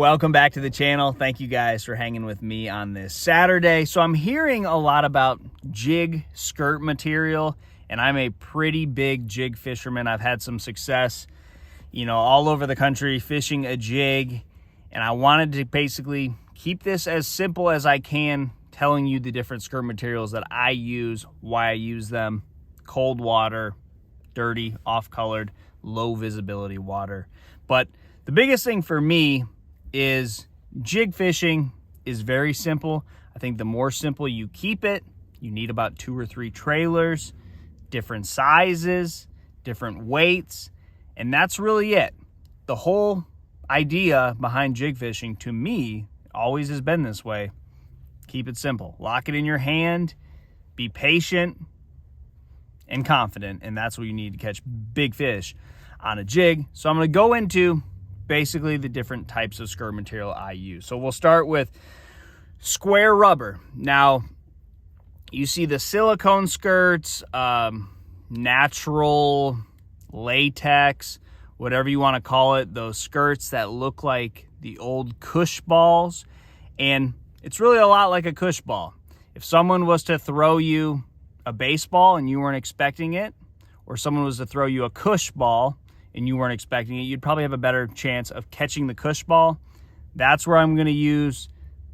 Welcome back to the channel. Thank you guys for hanging with me on this Saturday. So I'm hearing a lot about jig skirt material, and I'm a pretty big jig fisherman. I've had some success, all over the country fishing a jig, and I wanted to basically keep this as simple as I can, telling you the different skirt materials that I use, why I use them: cold water, dirty, off-colored, low visibility water. But the biggest thing for me is jig fishing is very simple. I think the more simple you keep it, you need about 2 or 3 trailers, different sizes, different weights, and that's really it. The whole idea behind jig fishing, to me, always has been this way. Keep it simple. Lock it in your hand, be patient and confident, and that's what you need to catch big fish on a jig. So I'm going to go into basically the different types of skirt material I use. So we'll start with square rubber. Now, you see the silicone skirts, natural latex, whatever you want to call it, those skirts that look like the old cush balls. And it's really a lot like a cush ball. If someone was to throw you a baseball and you weren't expecting it, or someone was to throw you a cush ball and you weren't expecting it, you'd probably have a better chance of catching the cush ball. That's where I'm going to use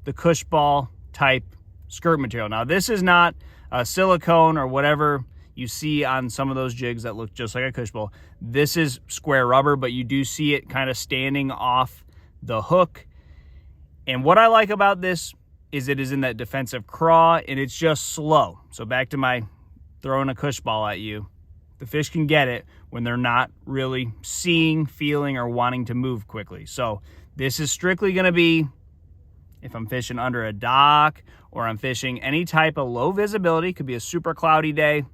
the cush ball type skirt material. Now, this is not a silicone or whatever you see on some of those jigs that look just like a cush ball. This is square rubber, but you do see it kind of standing off the hook. And what I like about this is it is in that defensive craw, and it's just slow. So back to my throwing a cush ball at you. The fish can get it when they're not really seeing, feeling, or wanting to move quickly. So this is strictly going to be if I'm fishing under a dock, or I'm fishing any type of low visibility. Could be a super cloudy day,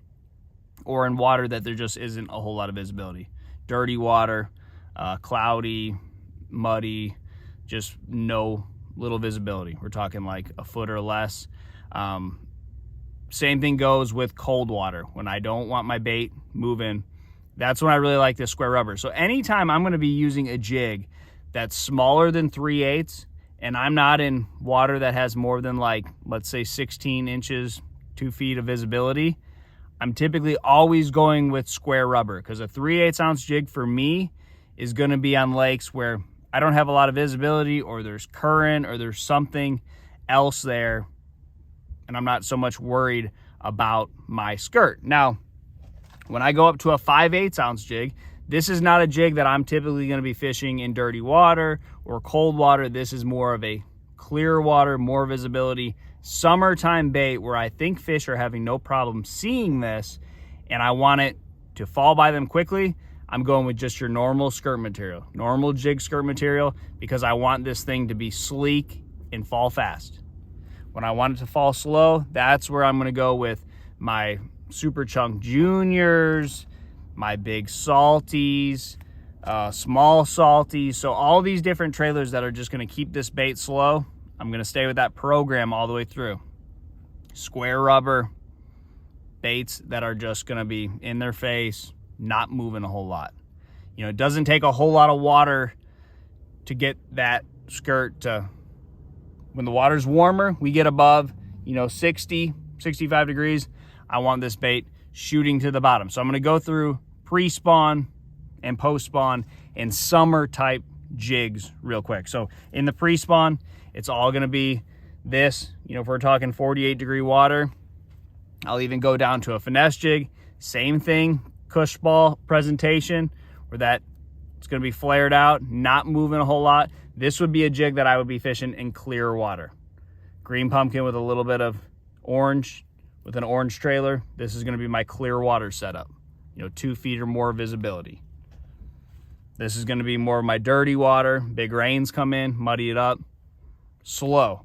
or in water that there just isn't a whole lot of visibility. Dirty water, cloudy, muddy, just no little visibility. We're talking like a foot or less. Same thing goes with cold water. When I don't want my bait moving, that's when I really like this square rubber. So anytime I'm going to be using a jig that's smaller than 3/8, and I'm not in water that has more than, like, let's say 16 inches, 2 feet of visibility, I'm typically always going with square rubber, because a 3/8 ounce jig for me is going to be on lakes where I don't have a lot of visibility, or there's current, or there's something else there, and I'm not so much worried about my skirt. Now, when I go up to a 5/8 ounce jig, this is not a jig that I'm typically going to be fishing in dirty water or cold water. This is more of a clear water, more visibility, summertime bait where I think fish are having no problem seeing this, and I want it to fall by them quickly. I'm going with just your normal skirt material, normal jig skirt material, because I want this thing to be sleek and fall fast. When I want it to fall slow, that's where I'm going to go with my Super Chunk Juniors, my big salties, small salties. So all these different trailers that are just going to keep this bait slow, I'm going to stay with that program all the way through. Square rubber baits that are just going to be in their face, not moving a whole lot. It doesn't take a whole lot of water to get that skirt to, when the water's warmer, we get above, 60, 65 degrees. I want this bait shooting to the bottom. So I'm going to go through pre-spawn and post-spawn and summer type jigs real quick. So in the pre-spawn, it's all going to be this, if we're talking 48 degree water, I'll even go down to a finesse jig. Same thing, cush ball presentation, where that it's going to be flared out, not moving a whole lot. This would be a jig that I would be fishing in clear water. Green pumpkin with a little bit of orange, with an orange trailer. This is going to be my clear water setup. 2 feet or more visibility. This is going to be more of my dirty water. Big rains come in, muddy it up. Slow.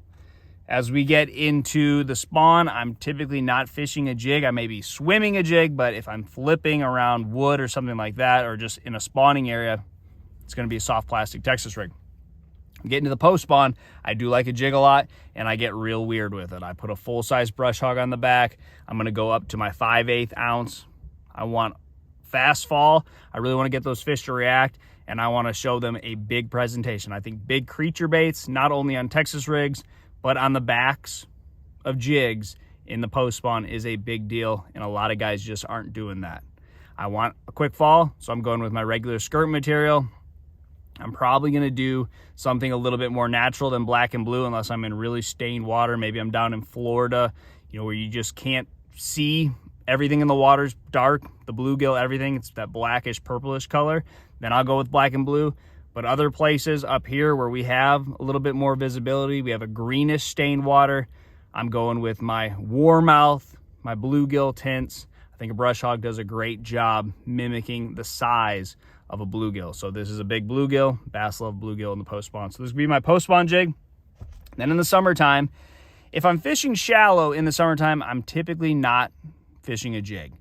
As we get into the spawn, I'm typically not fishing a jig. I may be swimming a jig, but if I'm flipping around wood or something like that, or just in a spawning area, it's going to be a soft plastic Texas rig. Getting to the post spawn, I do like a jig a lot, and I get real weird with it. I put a full-size brush hog on the back. I'm going to go up to my 5/8 ounce. I want fast fall. I really want to get those fish to react, and I want to show them a big presentation. I think big creature baits, not only on Texas rigs, but on the backs of jigs in the post spawn is a big deal, and a lot of guys just aren't doing that. I want a quick fall, so I'm going with my regular skirt material. I'm probably going to do something a little bit more natural than black and blue unless I'm in really stained water. Maybe I'm down in Florida, you know, where you just can't see, everything in the water's dark, the bluegill, everything, it's that blackish purplish color. Then I'll go with black and blue. But other places up here where we have a little bit more visibility, we have a greenish stained water, I'm going with my warmouth, my bluegill tints. I think a brush hog does a great job mimicking the size of a bluegill. So this is a big bluegill. Bass love bluegill in the post spawn. So this would be my post spawn jig. Then in the summertime, if I'm fishing shallow in the summertime, I'm typically not fishing a jig.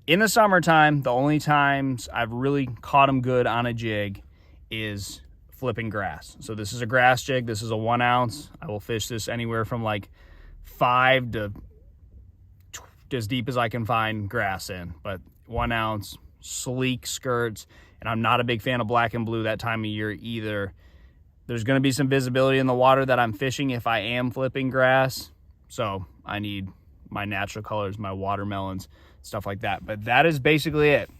In the summertime, the only times I've really caught them good on a jig is flipping grass. So this is a grass jig. This is a 1 ounce. I will fish this anywhere from like 5 to as deep as I can find grass in, but 1 ounce, sleek skirts. And I'm not a big fan of black and blue that time of year either. There's going to be some visibility in the water that I'm fishing if I am flipping grass. So I need my natural colors, my watermelons, stuff like that. But that is basically it.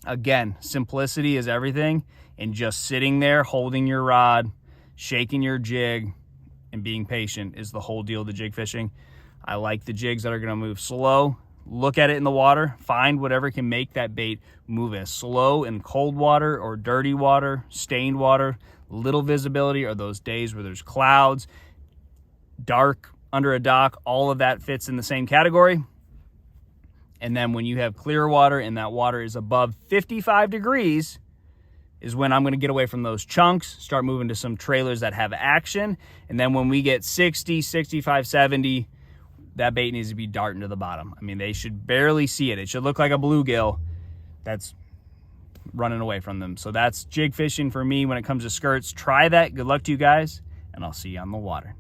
Again, simplicity is everything. And just sitting there, holding your rod, shaking your jig, and being patient is the whole deal of the jig fishing. I like the jigs that are going to move slow. Look at it in the water. Find whatever can make that bait move as slow in cold water or dirty water, stained water, little visibility, or those days where there's clouds, dark under a dock. All of that fits in the same category. And then when you have clear water and that water is above 55 degrees is when I'm going to get away from those chunks, start moving to some trailers that have action. And then when we get 60, 65, 70, that bait needs to be darting to the bottom. I mean, they should barely see it. It should look like a bluegill that's running away from them. So that's jig fishing for me when it comes to skirts. Try that. Good luck to you guys, and I'll see you on the water.